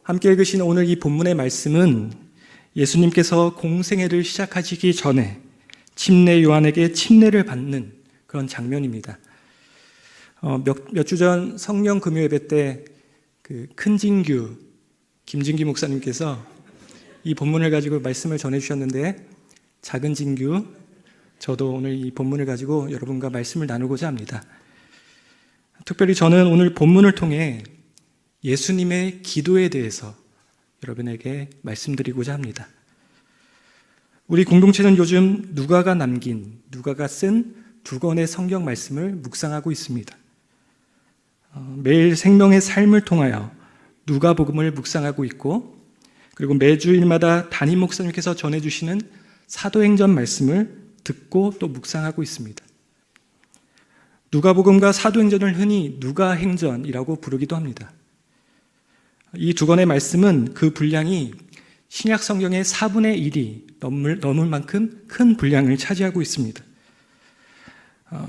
함께 읽으신 오늘 이 본문의 말씀은 예수님께서 공생애를 시작하시기 전에 침례 요한에게 침례를 받는 그런 장면입니다. 몇 주 전 성령 금요 예배 때 큰진규 김진규 목사님께서 이 본문을 가지고 말씀을 전해주셨는데, 작은 진규, 저도 오늘 이 본문을 가지고 여러분과 말씀을 나누고자 합니다. 특별히 저는 오늘 본문을 통해 예수님의 기도에 대해서 여러분에게 말씀드리고자 합니다. 우리 공동체는 요즘 누가가 쓴 2권의 성경 말씀을 묵상하고 있습니다. 매일 생명의 삶을 통하여 누가복음을 묵상하고 있고, 그리고 매주일마다 담임 목사님께서 전해주시는 사도행전 말씀을 듣고 또 묵상하고 있습니다. 누가복음과 사도행전을 흔히 누가행전이라고 부르기도 합니다. 이 2권의 말씀은 그 분량이 신약 성경의 4분의 1이 넘을 만큼 큰 분량을 차지하고 있습니다.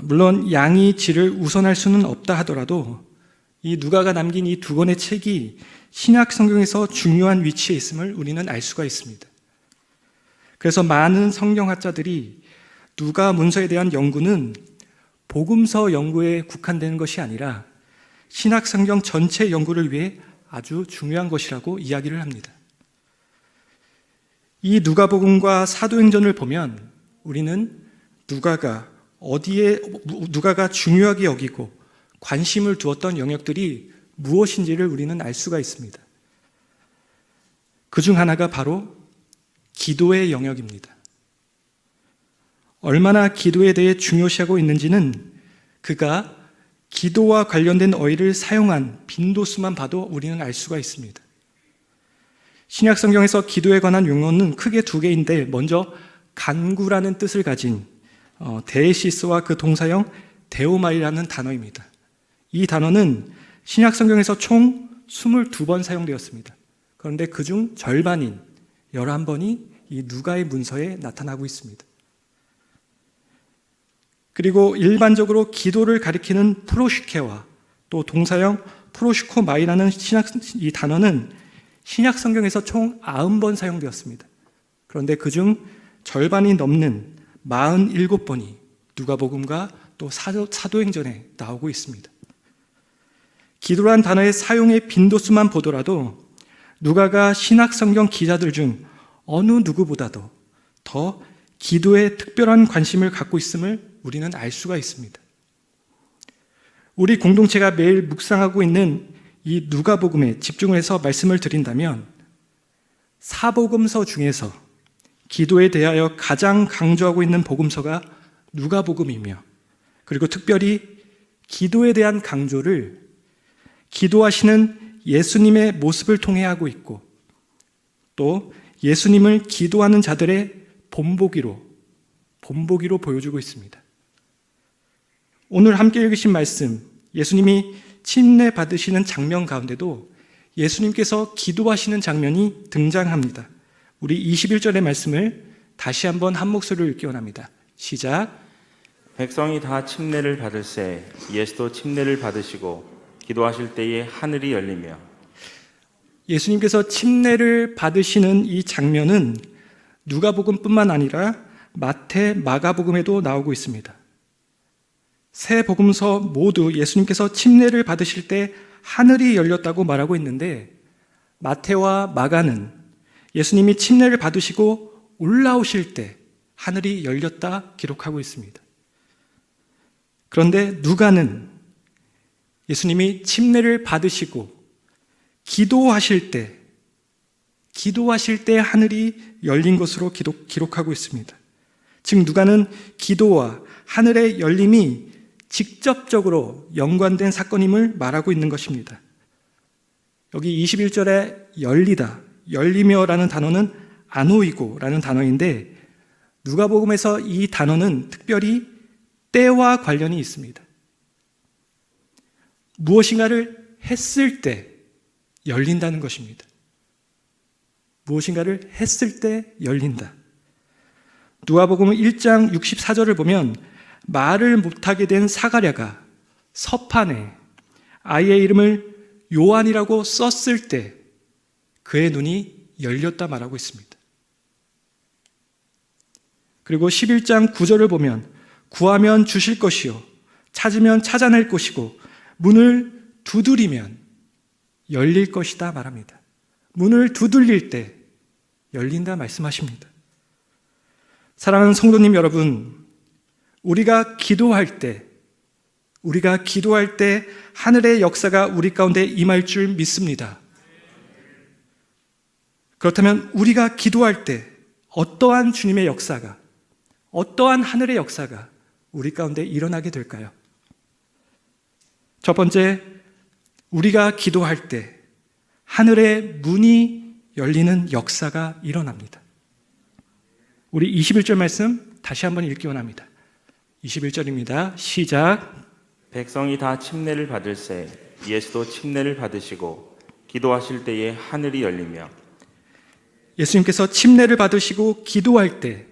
물론 양이 질을 우선할 수는 없다 하더라도 이 누가가 남긴 이 2권의 책이 신약 성경에서 중요한 위치에 있음을 우리는 알 수가 있습니다. 그래서 많은 성경학자들이 누가 문서에 대한 연구는 복음서 연구에 국한되는 것이 아니라 신약 성경 전체 연구를 위해 아주 중요한 것이라고 이야기를 합니다. 이 누가복음과 사도행전을 보면 우리는 누가가 중요하게 여기고 관심을 두었던 영역들이 무엇인지를 우리는 알 수가 있습니다. 그 중 하나가 바로 기도의 영역입니다. 얼마나 기도에 대해 중요시하고 있는지는 그가 기도와 관련된 어휘를 사용한 빈도수만 봐도 우리는 알 수가 있습니다. 신약 성경에서 기도에 관한 용어는 크게 2개인데, 먼저 간구라는 뜻을 가진 데시스와 그 동사형 데오마이라는 단어입니다. 이 단어는 신약 성경에서 총 22번 사용되었습니다. 그런데 그중 절반인 11번이 이 누가의 문서에 나타나고 있습니다. 그리고 일반적으로 기도를 가리키는 프로시케와 또 동사형 프로시코마이라는 이 단어는 신약 성경에서 총 90번 사용되었습니다. 그런데 그중 절반이 넘는 47번이 누가복음과 또 사도행전에 나오고 있습니다. 기도란 단어의 사용의 빈도수만 보더라도 누가가 신약 성경 기자들 중 어느 누구보다도 더 기도에 특별한 관심을 갖고 있음을 우리는 알 수가 있습니다. 우리 공동체가 매일 묵상하고 있는 이 누가복음에 집중을 해서 말씀을 드린다면, 사복음서 중에서 기도에 대하여 가장 강조하고 있는 복음서가 누가복음이며, 그리고 특별히 기도에 대한 강조를 기도하시는 예수님의 모습을 통해 하고 있고, 또 예수님을 기도하는 자들의 본보기로 보여주고 있습니다. 오늘 함께 읽으신 말씀, 예수님이 침례 받으시는 장면 가운데도 예수님께서 기도하시는 장면이 등장합니다. 우리 21절의 말씀을 다시 한번 한 목소리로 읽기 원합니다. 시작. 백성이 다 침례를 받을새 예수도 침례를 받으시고 기도하실 때에 하늘이 열리며. 예수님께서 침례를 받으시는 이 장면은 누가복음뿐만 아니라 마태, 마가복음에도 나오고 있습니다. 세 복음서 모두 예수님께서 침례를 받으실 때 하늘이 열렸다고 말하고 있는데, 마태와 마가는 예수님이 침례를 받으시고 올라오실 때 하늘이 열렸다 기록하고 있습니다. 그런데 누가는 예수님이 침례를 받으시고 기도하실 때 하늘이 열린 것으로 기록하고 있습니다. 즉 누가는 기도와 하늘의 열림이 직접적으로 연관된 사건임을 말하고 있는 것입니다. 여기 21절에 열리다, 열리며라는 단어는 아노이고라는 단어인데, 누가복음에서 이 단어는 특별히 때와 관련이 있습니다. 무엇인가를 했을 때 열린다는 것입니다. 무엇인가를 했을 때 열린다. 누가복음 1장 64절을 보면 말을 못하게 된 사가랴가 서판에 아이의 이름을 요한이라고 썼을 때 그의 눈이 열렸다 말하고 있습니다. 그리고 11장 9절을 보면 구하면 주실 것이요 찾으면 찾아낼 것이고 문을 두드리면 열릴 것이다 말합니다. 문을 두들릴 때 열린다 말씀하십니다. 사랑하는 성도님 여러분, 우리가 기도할 때 하늘의 역사가 우리 가운데 임할 줄 믿습니다. 그렇다면 우리가 기도할 때 어떠한 주님의 역사가, 어떠한 하늘의 역사가 우리 가운데 일어나게 될까요? 첫 번째, 우리가 기도할 때 하늘의 문이 열리는 역사가 일어납니다. 우리 21절 말씀 다시 한번 읽기 원합니다. 21절입니다. 시작. 백성이 다 침례를 받을새 예수도 침례를 받으시고 기도하실 때에 하늘이 열리며. 예수님께서 침례를 받으시고 기도할 때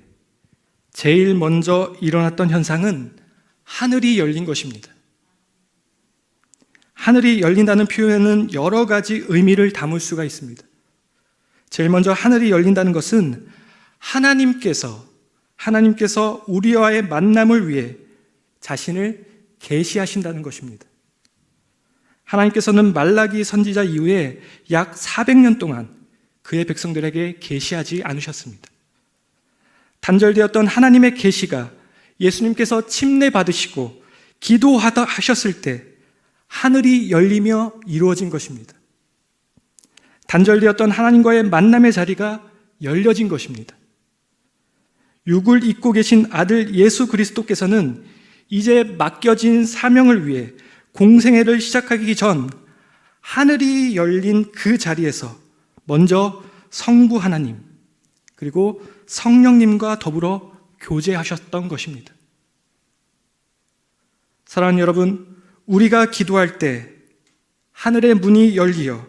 제일 먼저 일어났던 현상은 하늘이 열린 것입니다. 하늘이 열린다는 표현은 여러 가지 의미를 담을 수가 있습니다. 제일 먼저 하늘이 열린다는 것은 하나님께서 우리와의 만남을 위해 자신을 계시하신다는 것입니다. 하나님께서는 말라기 선지자 이후에 약 400년 동안 그의 백성들에게 계시하지 않으셨습니다. 단절되었던 하나님의 계시가 예수님께서 침례 받으시고 기도하셨을 때 하늘이 열리며 이루어진 것입니다. 단절되었던 하나님과의 만남의 자리가 열려진 것입니다. 육을 입고 계신 아들 예수 그리스도께서는 이제 맡겨진 사명을 위해 공생애를 시작하기 전 하늘이 열린 그 자리에서 먼저 성부 하나님 그리고 성령님과 더불어 교제하셨던 것입니다. 사랑하는 여러분, 우리가 기도할 때 하늘의 문이 열리어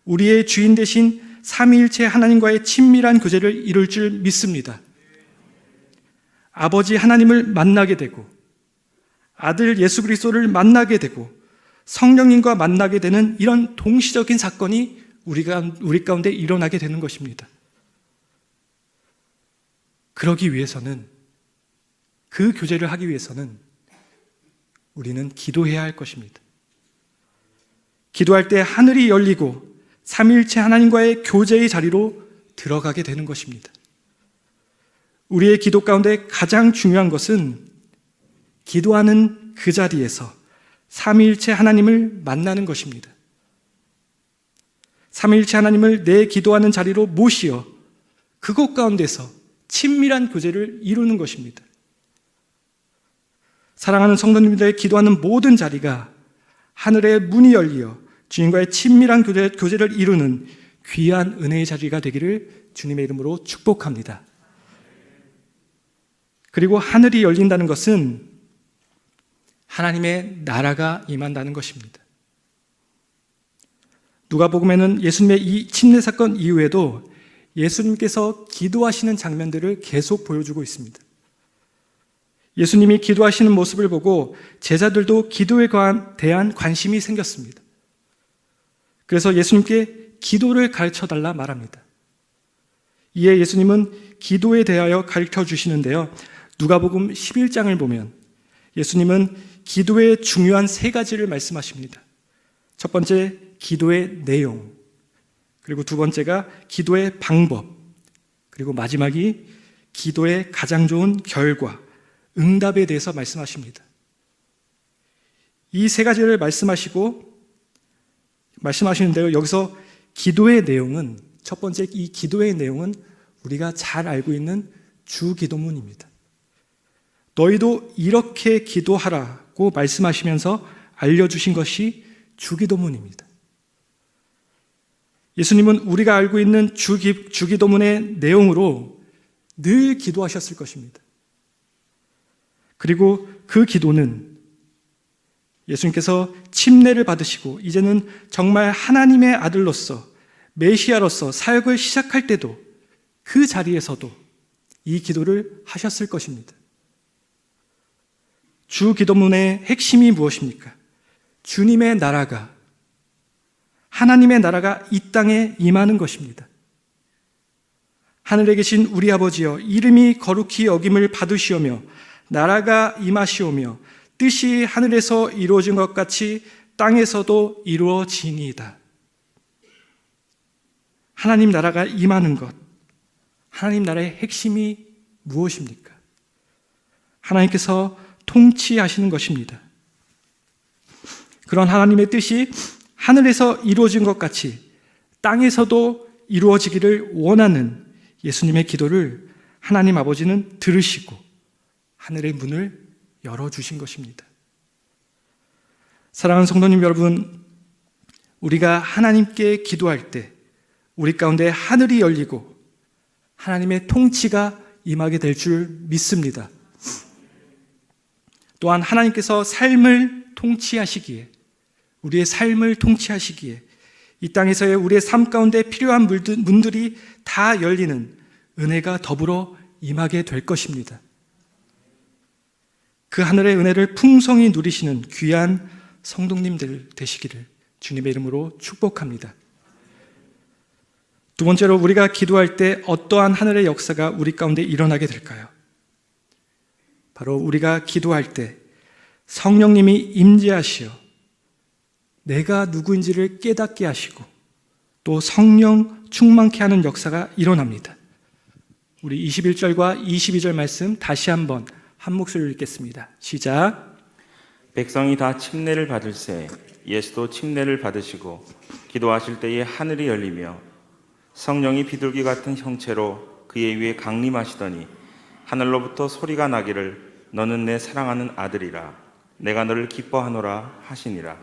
우리의 주인 되신 삼위일체 하나님과의 친밀한 교제를 이룰 줄 믿습니다. 아버지 하나님을 만나게 되고 아들 예수 그리스도를 만나게 되고 성령님과 만나게 되는 이런 동시적인 사건이 우리 가운데 일어나게 되는 것입니다. 그러기 위해서는, 그 교제를 하기 위해서는 우리는 기도해야 할 것입니다. 기도할 때 하늘이 열리고 삼위일체 하나님과의 교제의 자리로 들어가게 되는 것입니다. 우리의 기도 가운데 가장 중요한 것은 기도하는 그 자리에서 삼위일체 하나님을 만나는 것입니다. 삼위일체 하나님을 내 기도하는 자리로 모시어 그곳 가운데서 친밀한 교제를 이루는 것입니다. 사랑하는 성도님들의 기도하는 모든 자리가 하늘의 문이 열리어 주님과의 친밀한 교제를 이루는 귀한 은혜의 자리가 되기를 주님의 이름으로 축복합니다. 그리고 하늘이 열린다는 것은 하나님의 나라가 임한다는 것입니다. 누가복음에는 예수님의 이 침례 사건 이후에도 예수님께서 기도하시는 장면들을 계속 보여주고 있습니다. 예수님이 기도하시는 모습을 보고 제자들도 기도에 대한 관심이 생겼습니다. 그래서 예수님께 기도를 가르쳐달라 말합니다. 이에 예수님은 기도에 대하여 가르쳐 주시는데요. 누가복음 11장을 보면 예수님은 기도의 중요한 세 가지를 말씀하십니다. 첫 번째, 기도의 내용. 그리고 두 번째가 기도의 방법. 그리고 마지막이 기도의 가장 좋은 결과, 응답에 대해서 말씀하십니다. 이 세 가지를 말씀하시는데요. 여기서 기도의 내용은, 첫 번째 이 기도의 내용은 우리가 잘 알고 있는 주기도문입니다. 너희도 이렇게 기도하라고 말씀하시면서 알려주신 것이 주기도문입니다. 예수님은 우리가 알고 있는 주기도문의 내용으로 늘 기도하셨을 것입니다. 그리고 그 기도는 예수님께서 침례를 받으시고 이제는 정말 하나님의 아들로서 메시아로서 사역을 시작할 때도 그 자리에서도 이 기도를 하셨을 것입니다. 주기도문의 핵심이 무엇입니까? 주님의 나라가, 하나님의 나라가 이 땅에 임하는 것입니다. 하늘에 계신 우리 아버지여, 이름이 거룩히 여김을 받으시오며 나라가 임하시오며 뜻이 하늘에서 이루어진 것 같이 땅에서도 이루어지니이다. 하나님 나라가 임하는 것, 하나님 나라의 핵심이 무엇입니까? 하나님께서 통치하시는 것입니다. 그런 하나님의 뜻이 하늘에서 이루어진 것 같이 땅에서도 이루어지기를 원하는 예수님의 기도를 하나님 아버지는 들으시고 하늘의 문을 열어주신 것입니다. 사랑하는 성도님 여러분, 우리가 하나님께 기도할 때 우리 가운데 하늘이 열리고 하나님의 통치가 임하게 될 줄 믿습니다. 또한 하나님께서 삶을 통치하시기에, 우리의 삶을 통치하시기에 이 땅에서의 우리의 삶 가운데 필요한 문들이 다 열리는 은혜가 더불어 임하게 될 것입니다. 그 하늘의 은혜를 풍성히 누리시는 귀한 성도님들 되시기를 주님의 이름으로 축복합니다. 두 번째로, 우리가 기도할 때 어떠한 하늘의 역사가 우리 가운데 일어나게 될까요? 바로 우리가 기도할 때 성령님이 임재하시어 내가 누구인지를 깨닫게 하시고 또 성령 충만케 하는 역사가 일어납니다. 우리 21절과 22절 말씀 다시 한번 한 목소리로 읽겠습니다. 시작. 백성이 다 침례를 받을새 예수도 침례를 받으시고 기도하실 때에 하늘이 열리며 성령이 비둘기 같은 형체로 그의 위에 강림하시더니 하늘로부터 소리가 나기를 너는 내 사랑하는 아들이라 내가 너를 기뻐하노라 하시니라.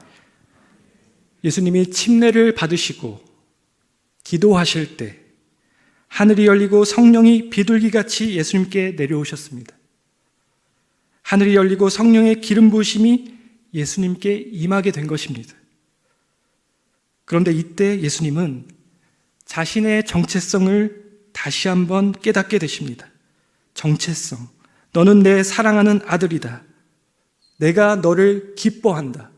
예수님이 침례를 받으시고 기도하실 때 하늘이 열리고 성령이 비둘기같이 예수님께 내려오셨습니다. 하늘이 열리고 성령의 기름 부으심이 예수님께 임하게 된 것입니다. 그런데 이때 예수님은 자신의 정체성을 다시 한번 깨닫게 되십니다. 정체성. 너는 내 사랑하는 아들이다. 내가 너를 기뻐한다.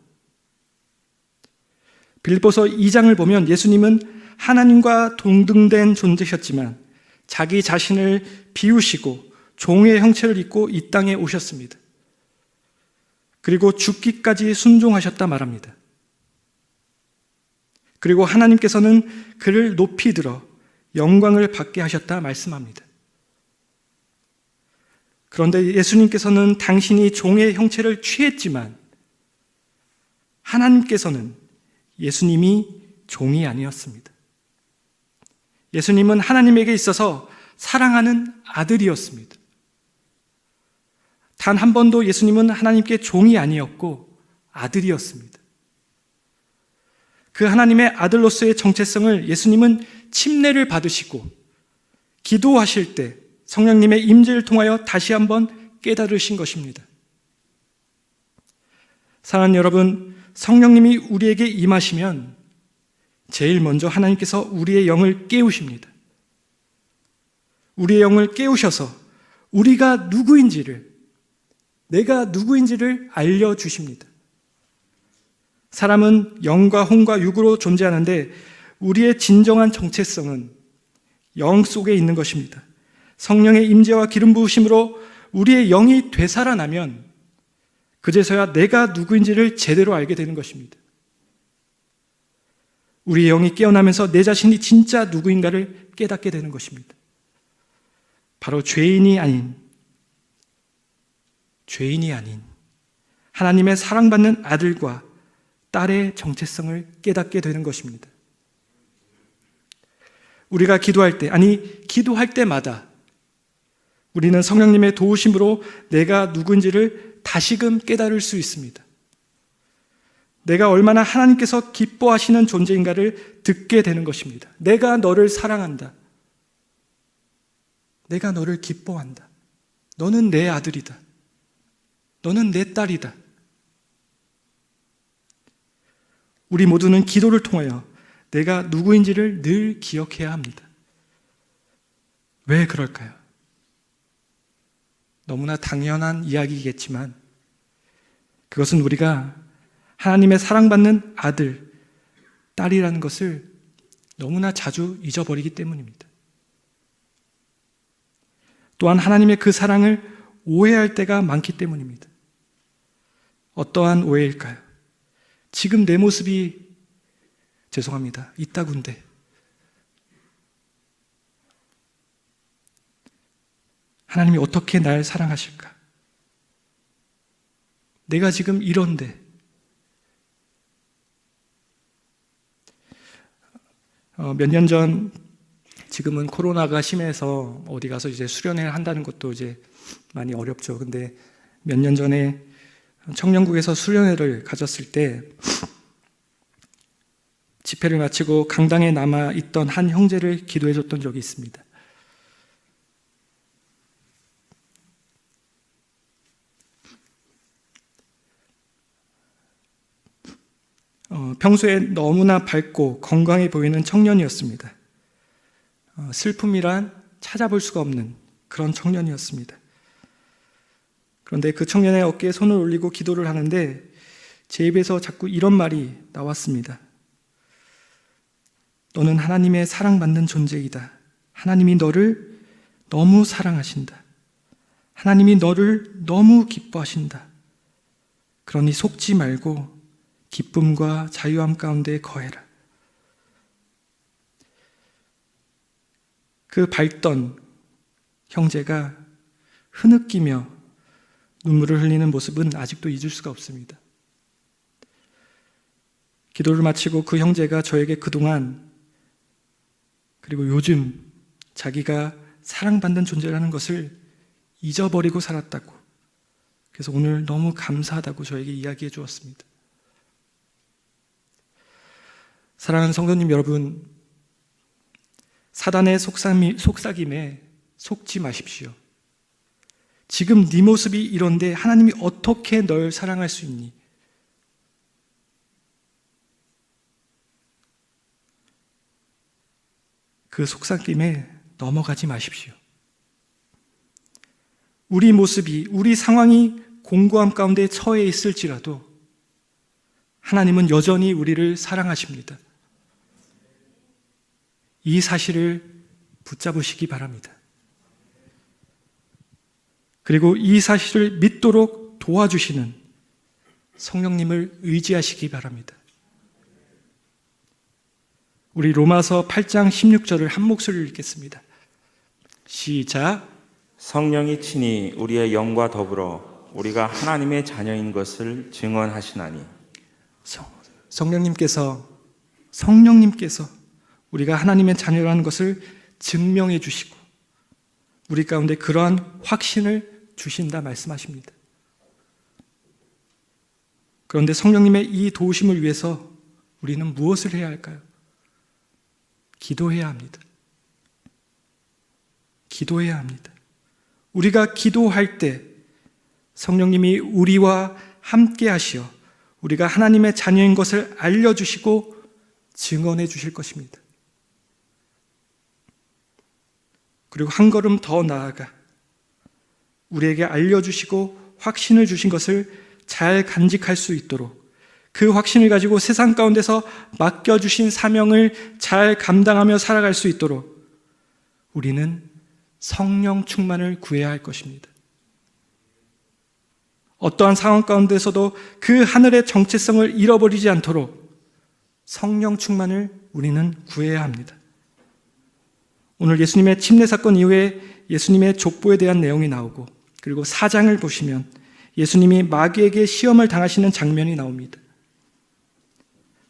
빌립보서 2장을 보면 예수님은 하나님과 동등된 존재셨지만 자기 자신을 비우시고 종의 형체를 입고 이 땅에 오셨습니다. 그리고 죽기까지 순종하셨다 말합니다. 그리고 하나님께서는 그를 높이 들어 영광을 받게 하셨다 말씀합니다. 그런데 예수님께서는 당신이 종의 형체를 취했지만 하나님께서는 예수님이 종이 아니었습니다. 예수님은 하나님에게 있어서 사랑하는 아들이었습니다. 단 한 번도 예수님은 하나님께 종이 아니었고 아들이었습니다. 그 하나님의 아들로서의 정체성을 예수님은 침례를 받으시고 기도하실 때 성령님의 임재를 통하여 다시 한번 깨달으신 것입니다. 사랑하는 여러분, 성령님이 우리에게 임하시면 제일 먼저 하나님께서 우리의 영을 깨우십니다. 우리의 영을 깨우셔서 우리가 누구인지를, 내가 누구인지를 알려주십니다. 사람은 영과 혼과 육으로 존재하는데 우리의 진정한 정체성은 영 속에 있는 것입니다. 성령의 임재와 기름 부으심으로 우리의 영이 되살아나면 그제서야 내가 누구인지를 제대로 알게 되는 것입니다. 우리의 영이 깨어나면서 내 자신이 진짜 누구인가를 깨닫게 되는 것입니다. 바로 죄인이 아닌 하나님의 사랑받는 아들과 딸의 정체성을 깨닫게 되는 것입니다. 우리가 기도할 때, 기도할 때마다 우리는 성령님의 도우심으로 내가 누구인지를 다시금 깨달을 수 있습니다. 내가 얼마나 하나님께서 기뻐하시는 존재인가를 듣게 되는 것입니다. 내가 너를 사랑한다. 내가 너를 기뻐한다. 너는 내 아들이다. 너는 내 딸이다. 우리 모두는 기도를 통하여 내가 누구인지를 늘 기억해야 합니다. 왜 그럴까요? 너무나 당연한 이야기이겠지만 그것은 우리가 하나님의 사랑받는 아들, 딸이라는 것을 너무나 자주 잊어버리기 때문입니다. 또한 하나님의 그 사랑을 오해할 때가 많기 때문입니다. 어떠한 오해일까요? 지금 내 모습이 죄송합니다. 이따군데 하나님이 어떻게 날 사랑하실까? 내가 지금 이런데 몇 년 전 지금은 코로나가 심해서 어디 가서 이제 수련회를 한다는 것도 이제 많이 어렵죠. 근데 몇 년 전에 청년국에서 수련회를 가졌을 때 집회를 마치고 강당에 남아 있던 한 형제를 기도해 줬던 적이 있습니다. 평소에 너무나 밝고 건강해 보이는 청년이었습니다. 슬픔이란 찾아볼 수가 없는 그런 청년이었습니다. 그런데 그 청년의 어깨에 손을 올리고 기도를 하는데 제 입에서 자꾸 이런 말이 나왔습니다. 너는 하나님의 사랑받는 존재이다. 하나님이 너를 너무 사랑하신다. 하나님이 너를 너무 기뻐하신다. 그러니 속지 말고 기쁨과 자유함 가운데 거해라. 그 밝던 형제가 흐느끼며 눈물을 흘리는 모습은 아직도 잊을 수가 없습니다. 기도를 마치고 그 형제가 저에게 그동안 그리고 요즘 자기가 사랑받는 존재라는 것을 잊어버리고 살았다고, 그래서 오늘 너무 감사하다고 저에게 이야기해 주었습니다. 사랑하는 성도님 여러분, 사단의 속삭임에 속지 마십시오. 지금 네 모습이 이런데 하나님이 어떻게 널 사랑할 수 있니? 그 속삭임에 넘어가지 마십시오. 우리 모습이, 우리 상황이 공고함 가운데 처해 있을지라도 하나님은 여전히 우리를 사랑하십니다. 이 사실을 붙잡으시기 바랍니다. 그리고 이 사실을 믿도록 도와주시는 성령님을 의지하시기 바랍니다. 우리 로마서 8장 16절을 한 목소리로 읽겠습니다. 시작. 성령이 친히 우리의 영과 더불어 우리가 하나님의 자녀인 것을 증언하시나니. 성령님께서 우리가 하나님의 자녀라는 것을 증명해 주시고 우리 가운데 그러한 확신을 주신다 말씀하십니다. 그런데 성령님의 이 도우심을 위해서 우리는 무엇을 해야 할까요? 기도해야 합니다. 기도해야 합니다. 우리가 기도할 때 성령님이 우리와 함께 하시어 우리가 하나님의 자녀인 것을 알려주시고 증언해 주실 것입니다. 그리고 한 걸음 더 나아가 우리에게 알려주시고 확신을 주신 것을 잘 간직할 수 있도록, 그 확신을 가지고 세상 가운데서 맡겨주신 사명을 잘 감당하며 살아갈 수 있도록 우리는 성령 충만을 구해야 할 것입니다. 어떠한 상황 가운데서도 그 하늘의 정체성을 잃어버리지 않도록 성령 충만을 우리는 구해야 합니다. 오늘 예수님의 침례 사건 이후에 예수님의 족보에 대한 내용이 나오고, 그리고 4장을 보시면 예수님이 마귀에게 시험을 당하시는 장면이 나옵니다.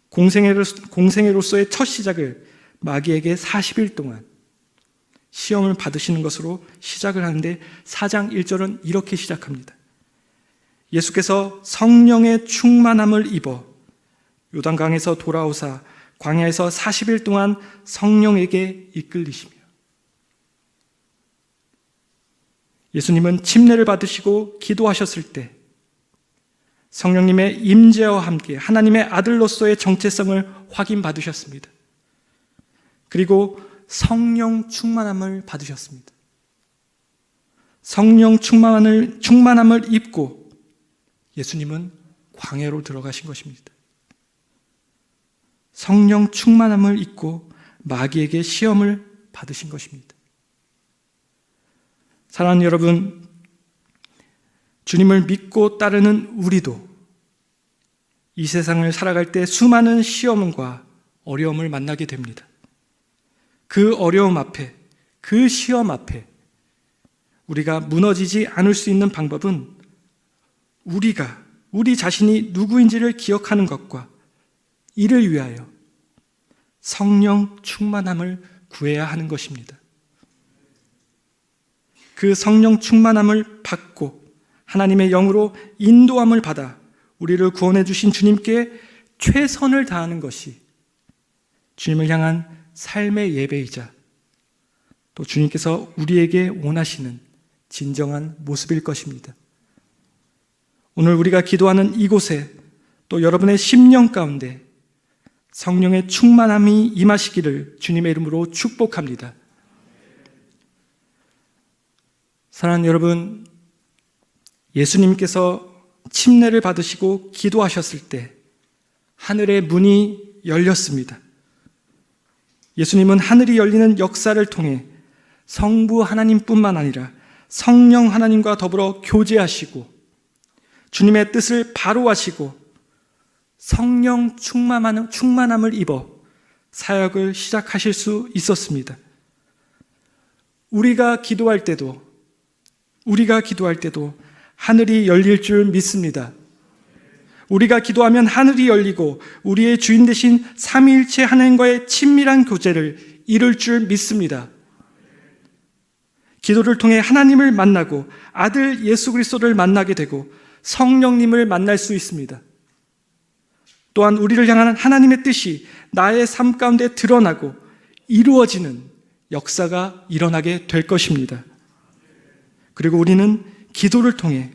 공생애로서의 첫 시작을 마귀에게 40일 동안 시험을 받으시는 것으로 시작을 하는데 4장 1절은 이렇게 시작합니다. 예수께서 성령의 충만함을 입어 요단강에서 돌아오사 광야에서 40일 동안 성령에게 이끌리시며, 예수님은 침례를 받으시고 기도하셨을 때 성령님의 임재와 함께 하나님의 아들로서의 정체성을 확인받으셨습니다. 그리고 성령 충만함을 받으셨습니다. 성령 충만함을 입고 예수님은 광야로 들어가신 것입니다. 성령 충만함을 잊고 마귀에게 시험을 받으신 것입니다. 사랑하는 여러분, 주님을 믿고 따르는 우리도 이 세상을 살아갈 때 수많은 시험과 어려움을 만나게 됩니다. 그 어려움 앞에, 그 시험 앞에 우리가 무너지지 않을 수 있는 방법은 우리 자신이 누구인지를 기억하는 것과 이를 위하여 성령 충만함을 구해야 하는 것입니다. 그 성령 충만함을 받고 하나님의 영으로 인도함을 받아 우리를 구원해 주신 주님께 최선을 다하는 것이 주님을 향한 삶의 예배이자 또 주님께서 우리에게 원하시는 진정한 모습일 것입니다. 오늘 우리가 기도하는 이곳에 또 여러분의 심령 가운데 성령의 충만함이 임하시기를 주님의 이름으로 축복합니다. 사랑하는 여러분, 예수님께서 침례를 받으시고 기도하셨을 때 하늘의 문이 열렸습니다. 예수님은 하늘이 열리는 역사를 통해 성부 하나님뿐만 아니라 성령 하나님과 더불어 교제하시고 주님의 뜻을 바로 하시고 성령 충만함을 입어 사역을 시작하실 수 있었습니다. 우리가 기도할 때도 하늘이 열릴 줄 믿습니다. 우리가 기도하면 하늘이 열리고 우리의 주인 되신 삼위일체 하나님과의 친밀한 교제를 이룰 줄 믿습니다. 기도를 통해 하나님을 만나고 아들 예수 그리스도를 만나게 되고 성령님을 만날 수 있습니다. 또한 우리를 향한 하나님의 뜻이 나의 삶 가운데 드러나고 이루어지는 역사가 일어나게 될 것입니다. 그리고 우리는 기도를 통해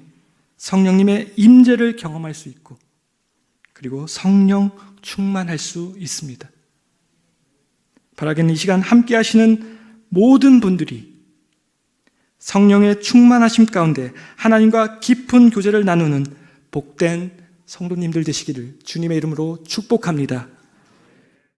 성령님의 임재를 경험할 수 있고 그리고 성령 충만할 수 있습니다. 바라기는 이 시간 함께 하시는 모든 분들이 성령의 충만하심 가운데 하나님과 깊은 교제를 나누는 복된 성도님들 되시기를 주님의 이름으로 축복합니다.